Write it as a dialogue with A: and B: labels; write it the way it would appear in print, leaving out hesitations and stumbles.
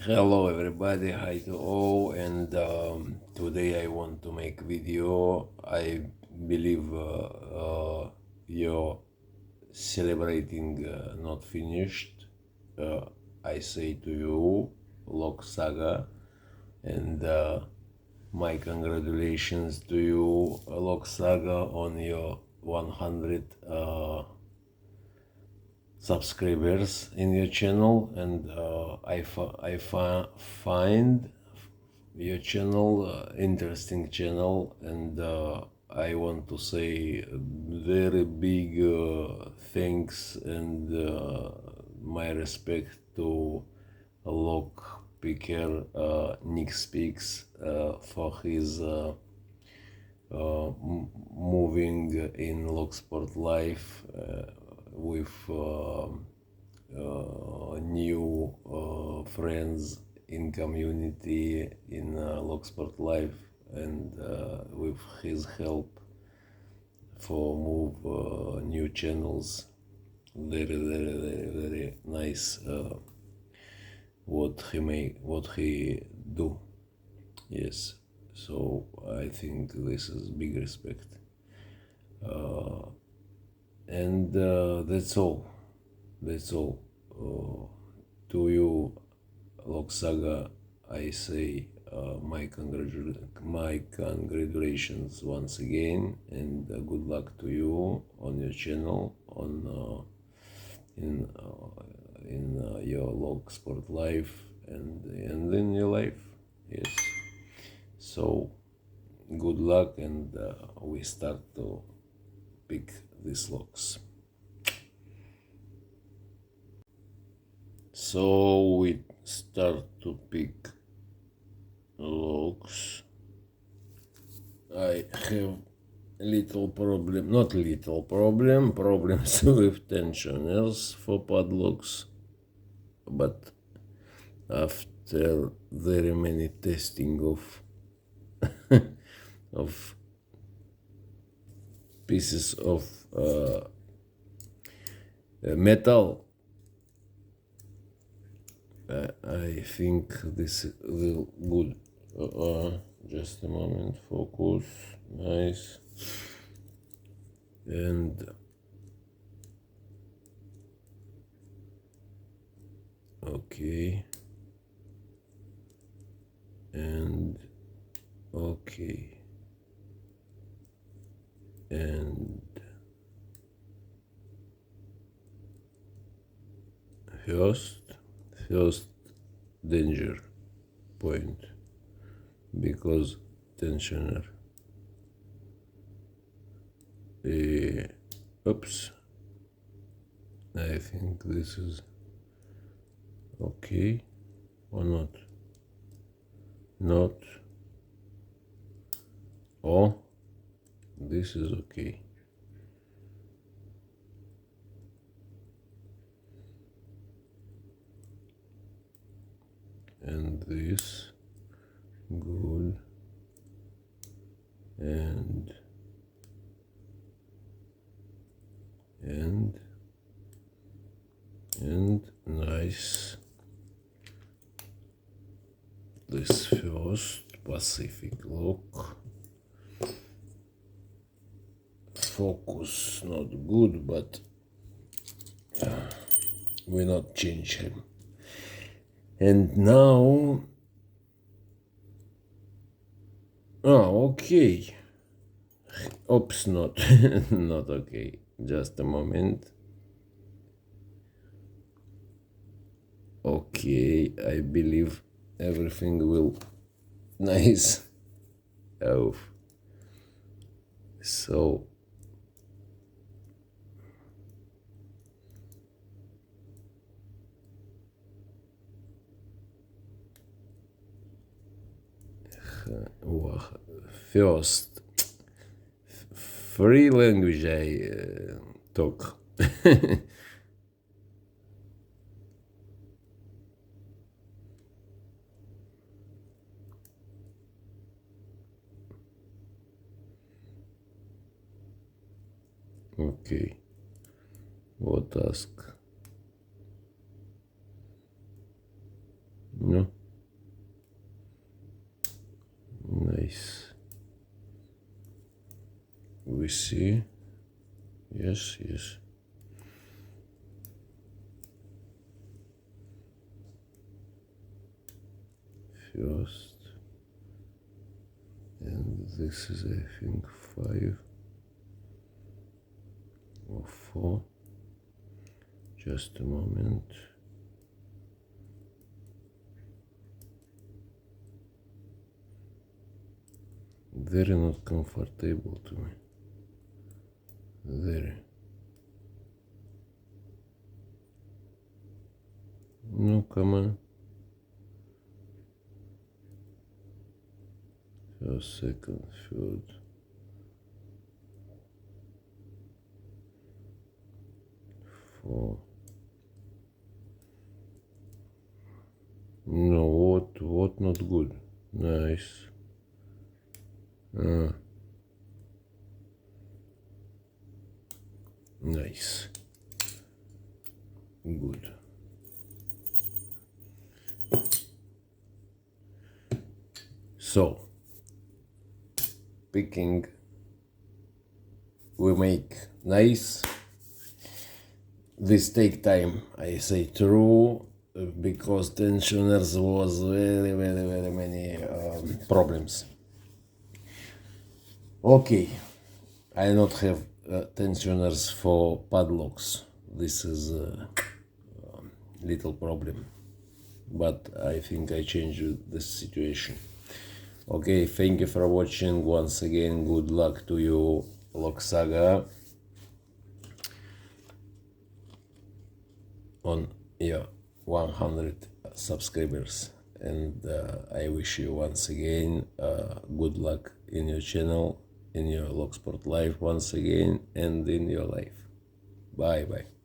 A: Hello everybody, hi to all, and today I want to make video. I believe you're celebrating not finished. Uh, I say to you, Lok Saga, and my congratulations to you, Lok Saga, on your 100 subscribers in your channel, and find your channel interesting channel, and I want to say very big thanks and my respect to Lock Picker Nick Speaks for his moving in Locksport life with new friends in community in Locksport life, and with his help for move new channels. Very nice what he do. Yes, so I think this is big respect, and that's all. That's all. To you, Lok Saga, I say my congratulations once again, and good luck to you on your channel, on in your log sport life, and in your life. Yes. So good luck, and we start to pick these logs. So we start to pick logs. I have little problem, not little problem, problems with tensioners for padlocks, but after very many testing of pieces of metal, I think this will good. Just a moment, focus, nice, and okay, and okay, and first danger point, because tensioner. Oops, I think this is okay or not. Not. Oh, this is okay. And this good, and and nice. This first Pacific lock. Focus not good, but we not change him. And now, okay. Oops, not not okay. Just a moment. Okay, I believe everything will nice. Oh, so first free language I talk. Okay, what ask? No? Nice. We see. Yes, yes. First. And this is, I think, 5 or 4. Just a moment. Very not comfortable to me. Very. No, come on. First, second, third. Four. No, what not good. Nice. Nice. Good. So, picking we make nice. This take time, I say true, because tensioners was very many problems. Okay, I not have tensioners for padlocks. This is a little problem, but I think I changed this situation. Okay, thank you for watching. Once again, good luck to you, Saga, on your 100 subscribers. And I wish you once again good luck in your channel, in your Sport life once again, and in your life. Bye bye.